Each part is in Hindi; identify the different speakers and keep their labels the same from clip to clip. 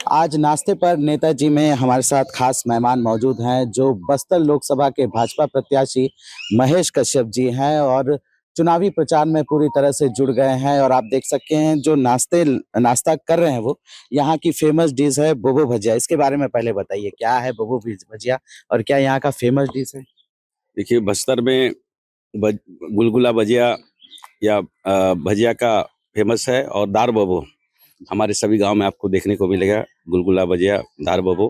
Speaker 1: आज नाश्ते पर नेताजी में हमारे साथ खास मेहमान मौजूद हैं जो बस्तर लोकसभा के भाजपा प्रत्याशी महेश कश्यप जी हैं और चुनावी प्रचार में पूरी तरह से जुड़ गए हैं। और आप देख सकते हैं जो नाश्ता कर रहे हैं वो यहाँ की फेमस डिश है बोबो भजिया। इसके बारे में पहले बताइए क्या है बोबो भजिया और क्या यहाँ का फेमस डिश है।
Speaker 2: देखिए बस्तर में गुलगुला भजिया या भजिया का फेमस है और दार बबो हमारे सभी गांव में आपको देखने को मिलेगा। गुलगुला भजिया, दार बबो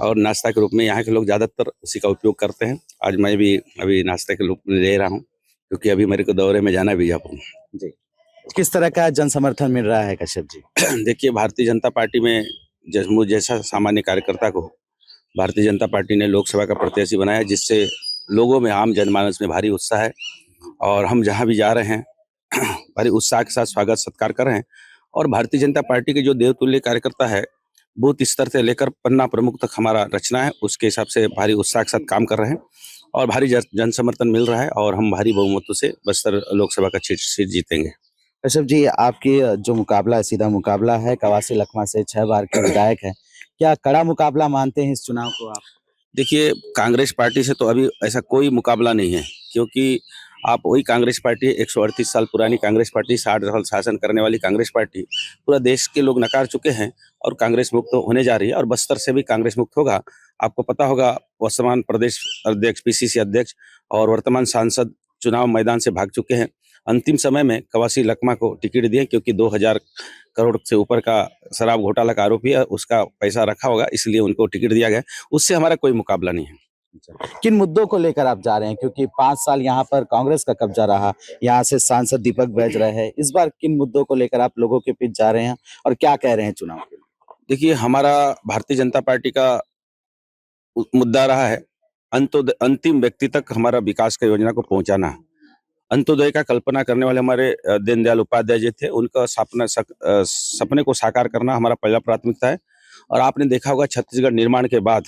Speaker 2: और नाश्ता के रूप में यहाँ के लोग ज़्यादातर उसी का उपयोग करते हैं। आज मैं भी अभी नाश्ते के रूप में ले रहा हूँ क्योंकि अभी मेरे को दौरे में जाना है बीजापुर।
Speaker 1: जी, किस तरह का जन समर्थन मिल रहा है कश्यप जी।
Speaker 2: देखिए भारतीय जनता पार्टी में मुझ जैसा सामान्य कार्यकर्ता को भारतीय जनता पार्टी ने लोकसभा का प्रत्याशी बनाया, जिससे लोगों में, आम जनमानस में भारी उत्साह है और हम जहां भी जा रहे हैं भारी उत्साह के साथ स्वागत सत्कार कर रहे हैं। और भारतीय जनता पार्टी के जो देवतुल्य कार्यकर्ता है, बूथ स्तर से लेकर पन्ना प्रमुख तक हमारा रचना है, उसके हिसाब से भारी उत्साह के साथ काम कर रहे हैं और भारी जन समर्थन मिल रहा है और हम भारी बहुमतों से बस्तर लोकसभा का सीट जीतेंगे।
Speaker 1: कश्यप जी, आपकी जो मुकाबला है सीधा मुकाबला है, कवासी लखमा से 6 बार के विधायक है। क्या कड़ा मुकाबला मानते हैं इस चुनाव को आप।
Speaker 2: देखिए कांग्रेस पार्टी से तो अभी ऐसा कोई मुकाबला नहीं है, क्योंकि आप वही कांग्रेस पार्टी 138 साल पुरानी कांग्रेस पार्टी, 60 साल शासन करने वाली कांग्रेस पार्टी, पूरा देश के लोग नकार चुके हैं और कांग्रेस मुक्त होने जा रही है और बस्तर से भी कांग्रेस मुक्त होगा। आपको पता होगा वर्तमान प्रदेश अध्यक्ष, पीसीसी अध्यक्ष और वर्तमान सांसद चुनाव मैदान से भाग चुके हैं। अंतिम समय में कवासी लखमा को टिकट दिए क्योंकि 2000 करोड़ से ऊपर का शराब घोटाला का आरोपी है, उसका पैसा रखा होगा, इसलिए उनको टिकट दिया गया। उससे हमारा कोई मुकाबला नहीं है।
Speaker 1: किन मुद्दों को लेकर आप जा रहे हैं, क्योंकि 5 साल यहाँ पर कांग्रेस का कब्जा रहा, यहाँ से सांसद दीपक बैज रहे हैं, इस बार किन मुद्दों को लेकर आप लोगों के बीच जा रहे हैं और क्या कह रहे हैं चुनाव के लिए।
Speaker 2: देखिए हमारा भारतीय जनता पार्टी का मुद्दा रहा है अंतिम व्यक्ति तक हमारा विकास का योजना को पहुंचाना है। अंत्योदय का कल्पना करने वाले हमारे दीनदयाल उपाध्याय जी थे, उनका सपने को साकार करना हमारा पहला प्राथमिकता है। और आपने देखा होगा छत्तीसगढ़ निर्माण के बाद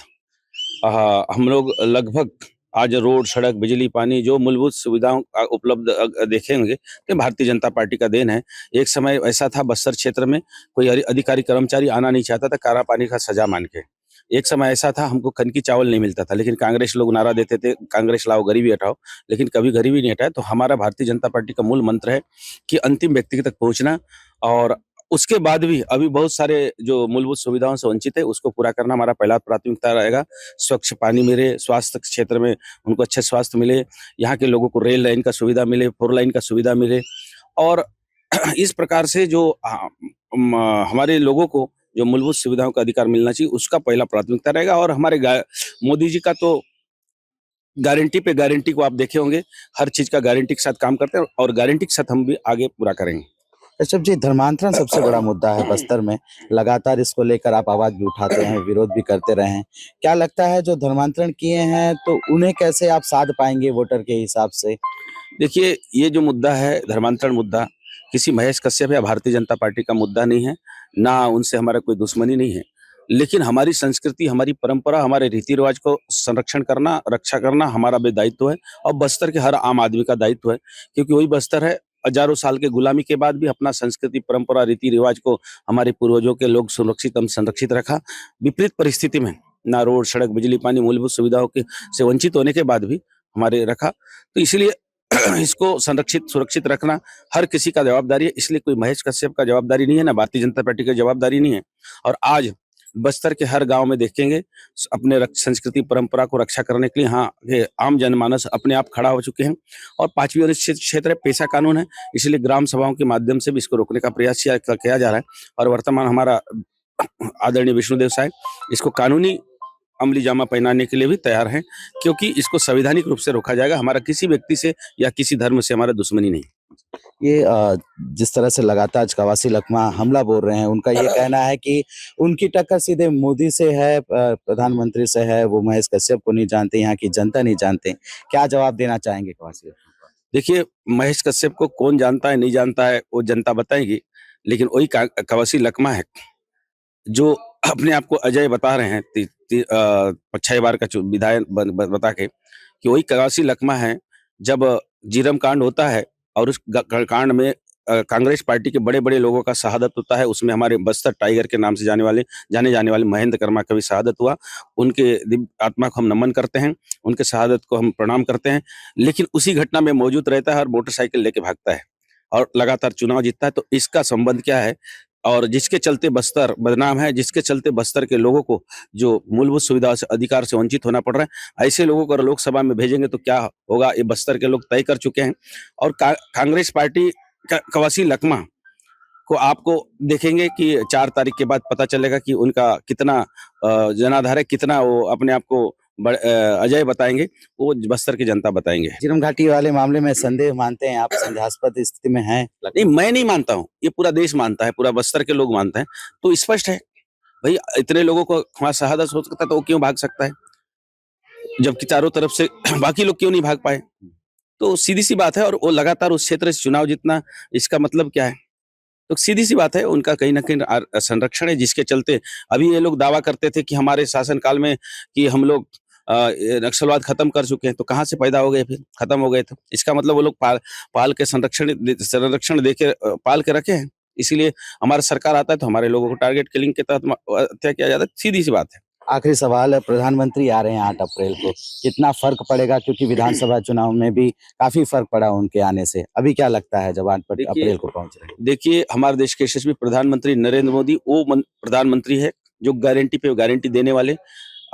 Speaker 2: हम लोग लगभग आज रोड, सड़क, बिजली, पानी, जो मूलभूत सुविधाओं उपलब्ध देखेंगे तो भारतीय जनता पार्टी का देन है। एक समय ऐसा था बस्तर क्षेत्र में कोई अधिकारी कर्मचारी आना नहीं चाहता था कारा पानी का सजा मान के। एक समय ऐसा था हमको कनकी चावल नहीं मिलता था, लेकिन कांग्रेस लोग नारा देते थे कांग्रेस लाओ गरीबी हटाओ, लेकिन कभी गरीबी नहीं हटाया। तो हमारा भारतीय जनता पार्टी का मूल मंत्र है कि अंतिम व्यक्ति तक पहुंचना और उसके बाद भी अभी बहुत सारे जो मूलभूत सुविधाओं से वंचित है उसको पूरा करना हमारा पहला प्राथमिकता रहेगा। स्वच्छ पानी मिले, स्वास्थ्य क्षेत्र में उनको अच्छे स्वास्थ्य मिले, यहाँ के लोगों को रेल लाइन का सुविधा मिले, 4 लाइन का सुविधा मिले और इस प्रकार से जो हमारे लोगों को जो मूलभूत सुविधाओं का अधिकार मिलना चाहिए उसका पहला प्राथमिकता रहेगा। और हमारे मोदी जी का तो गारंटी पे गारंटी को आप देखे होंगे, हर चीज का गारंटी के साथ काम करते हैं और गारंटी के साथ हम भी आगे पूरा करेंगे।
Speaker 1: कश्यप जी, धर्मांतरण सबसे बड़ा मुद्दा है बस्तर में, लगातार इसको लेकर आप आवाज भी उठाते हैं, विरोध भी करते रहे हैं। क्या लगता है जो धर्मांतरण किए हैं तो उन्हें कैसे आप साध पाएंगे वोटर के हिसाब से।
Speaker 2: देखिए ये जो मुद्दा है धर्मांतरण मुद्दा, किसी महेश कश्यप या भारतीय जनता पार्टी का मुद्दा नहीं है, ना उनसे हमारा कोई दुश्मनी नहीं है, लेकिन हमारी संस्कृति, हमारी परंपरा, हमारे रीति रिवाज को संरक्षण करना, रक्षा करना हमारा भी दायित्व है और बस्तर के हर आम आदमी का दायित्व है, क्योंकि वही बस्तर है हजारों साल के गुलामी के बाद भी अपना संस्कृति, परंपरा, रीति रिवाज को हमारे पूर्वजों के लोग सुरक्षित एवं संरक्षित रखा। विपरीत परिस्थिति में ना रोड, सड़क, बिजली, पानी, मूलभूत सुविधाओं के से वंचित होने के बाद भी हमारे रखा। तो इसलिए इसको संरक्षित, सुरक्षित रखना हर किसी का जवाबदारी है। इसलिए कोई महेश कश्यप का जवाबदारी नहीं है, ना भारतीय जनता पार्टी की जवाबदारी नहीं है। और आज बस्तर के हर गांव में देखेंगे अपने संस्कृति परंपरा को रक्षा करने के लिए हाँ ये आम जनमानस अपने आप खड़ा हो चुके हैं। और 5वीं अनुच्छेद क्षेत्र है, पेशा कानून है, इसलिए ग्राम सभाओं के माध्यम से भी इसको रोकने का प्रयास किया जा रहा है। और वर्तमान हमारा आदरणीय विष्णुदेव साहब इसको कानूनी अमली जामा पहनाने के लिए भी तैयार हैं, क्योंकि इसको संवैधानिक रूप से रोका जाएगा। हमारा किसी व्यक्ति से या किसी धर्म से हमारा दुश्मनी नहीं।
Speaker 1: ये जिस तरह से लगातार कवासी लखमा हमला बोल रहे हैं, उनका ये कहना है कि उनकी टक्कर सीधे मोदी से है, प्रधानमंत्री से है, वो महेश कश्यप को नहीं जानते, यहाँ की जनता नहीं जानते। क्या जवाब देना चाहेंगे कवासी लखमा को।
Speaker 2: देखिए महेश कश्यप को कौन जानता है नहीं जानता है वो जनता बताएगी, लेकिन वही कवासी लखमा है जो अपने आप को अजय बता रहे हैं 6 बार का विधायक बता के, कि वही कवासी लखमा है। जब जीरम कांड होता है और उस कांड में कांग्रेस पार्टी के बड़े-बड़े लोगों का शहादत होता है, उसमें हमारे बस्तर टाइगर के नाम से जाने जाने वाले महेंद्र कर्मा का भी शहादत हुआ। उनके दिव्य आत्मा को हम नमन करते हैं, उनके शहादत को हम प्रणाम करते हैं। लेकिन उसी घटना में मौजूद रहता है और मोटरसाइकिल लेके भागता है और लगातार चुनाव जीतता है, तो इसका संबंध क्या है? और जिसके चलते बस्तर बदनाम है, जिसके चलते बस्तर के लोगों को जो मूलभूत सुविधा से अधिकार से वंचित होना पड़ रहा है, ऐसे लोगों को अगर लोकसभा में भेजेंगे तो क्या होगा, ये बस्तर के लोग तय कर चुके हैं। और कांग्रेस पार्टी का कवासी लकमा को आपको देखेंगे कि 4 तारीख के बाद पता चलेगा कि उनका कितना जनाधार है, कितना वो अपने आप को अजय बताएंगे, वो बस्तर की जनता बताएंगे।
Speaker 1: झीरम घाटी वाले मामले में संदेह मानते हैं आप, संदेहास्पद स्थिति में हैं?
Speaker 2: नहीं, मैं नहीं मानता हूँ, ये पूरा देश मानता है, पूरा बस्तर के लोग मानते हैं। तो स्पष्ट है भाई, इतने लोगों को वहां शहादत हो सकता है तो वो क्यों भाग सकता है, जबकि चारों तरफ से बाकी लोग क्यों नहीं भाग पाए? तो सीधी सी बात है। और वो लगातार उस क्षेत्र से चुनाव जीतना, इसका मतलब क्या है? तो सीधी सी बात है, उनका कहीं ना कहीं संरक्षण है, जिसके चलते अभी ये लोग दावा करते थे कि हमारे शासनकाल में कि हम लोग ये नक्सलवाद खत्म कर चुके हैं, तो कहाँ से पैदा हो गए, फिर खत्म हो गए? तो इसका मतलब वो लोग पाल के संरक्षण दे के पाल के रखे हैं। इसीलिए हमारा सरकार आता है तो हमारे लोगों को टारगेट किलिंग के तहत हत्या किया जाता है। सीधी सी बात है।
Speaker 1: आखिरी सवाल है, प्रधानमंत्री आ रहे हैं 8 अप्रैल को, कितना फर्क पड़ेगा? क्योंकि विधानसभा चुनाव में भी काफी फर्क पड़ा उनके आने से। अभी क्या लगता है जब 8 अप्रैल को पहुंच रहे हैं?
Speaker 2: देखिए, हमारे देश के यशस्वी प्रधानमंत्री नरेंद्र मोदी वो प्रधानमंत्री है जो गारंटी पे गारंटी देने वाले।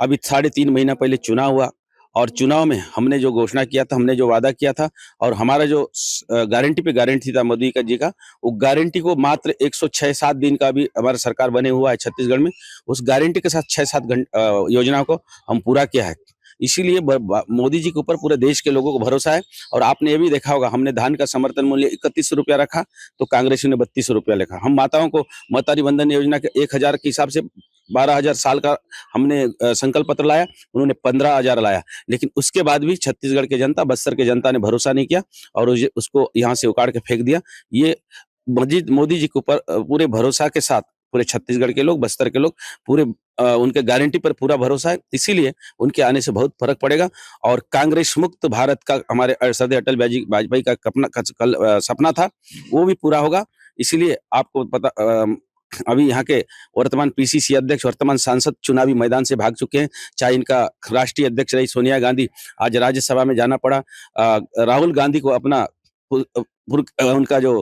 Speaker 2: अभी 3.5 महीना पहले चुनाव हुआ और चुनाव में हमने जो घोषणा किया था, हमने जो वादा किया था, और हमारा जो गारंटी पे गारंटी था मोदी का जी का, वो गारंटी को मात्र 106-7 दिन का भी हमारा सरकार बने हुआ है छत्तीसगढ़ में। उस गारंटी के साथ 6-7 योजनाओं को हम पूरा किया है। इसीलिए मोदी जी के ऊपर पूरे देश के लोगों को भरोसा है। और आपने ये भी देखा होगा, हमने धान का समर्थन मूल्य 31 रुपया रखा तो कांग्रेसी ने 32 रुपया लिखा। हम माताओं को महतारी बंधन योजना के 1,000 के हिसाब से 12,000 साल का हमने संकल्प पत्र लाया, उन्होंने 15,000 लाया। लेकिन उसके बाद भी छत्तीसगढ़ की जनता, बस्तर की जनता ने भरोसा नहीं किया और उसको यहाँ से उखाड़ के फेंक दिया। ये मोदी जी के ऊपर पूरे भरोसा के साथ पूरे छत्तीसगढ़ के लोग, बस्तर के लोग पूरे उनके गारंटी पर पूरा भरोसा है। इसीलिए उनके आने से बहुत फर्क पड़ेगा और कांग्रेस मुक्त भारत का हमारे श्रद्धेय अटल बिहारी वाजपेयी का सपना था, वो भी पूरा होगा। इसीलिए आपको पता अभी यहाँ के वर्तमान पीसीसी अध्यक्ष, वर्तमान सांसद चुनावी मैदान से भाग चुके हैं। चाहे इनका राष्ट्रीय अध्यक्ष रही सोनिया गांधी, आज राज्यसभा में जाना पड़ा। राहुल गांधी को अपना उनका जो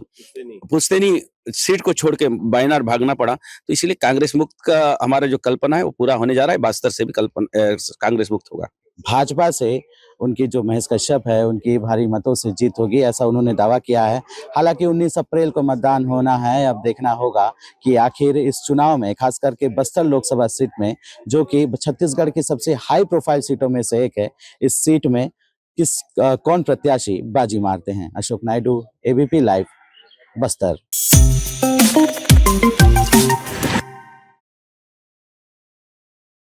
Speaker 2: पुश्तैनी सीट को छोड़ के वायनाड भागना पड़ा। तो इसीलिए कांग्रेस मुक्त का हमारा जो कल्पना है वो पूरा होने जा रहा है। बस्तर से भी कांग्रेस मुक्त होगा।
Speaker 1: भाजपा से उनकी जो महेश कश्यप है, उनकी भारी मतों से जीत होगी, ऐसा उन्होंने दावा किया है। हालांकि 19 अप्रैल को मतदान होना है। अब देखना होगा कि आखिर इस चुनाव में, खास करके बस्तर लोकसभा सीट में, जो कि छत्तीसगढ़ की सबसे हाई प्रोफाइल सीटों में से एक है, इस सीट में कौन प्रत्याशी बाजी मारते हैं। Ashok Naidu, ABP live, Bastar.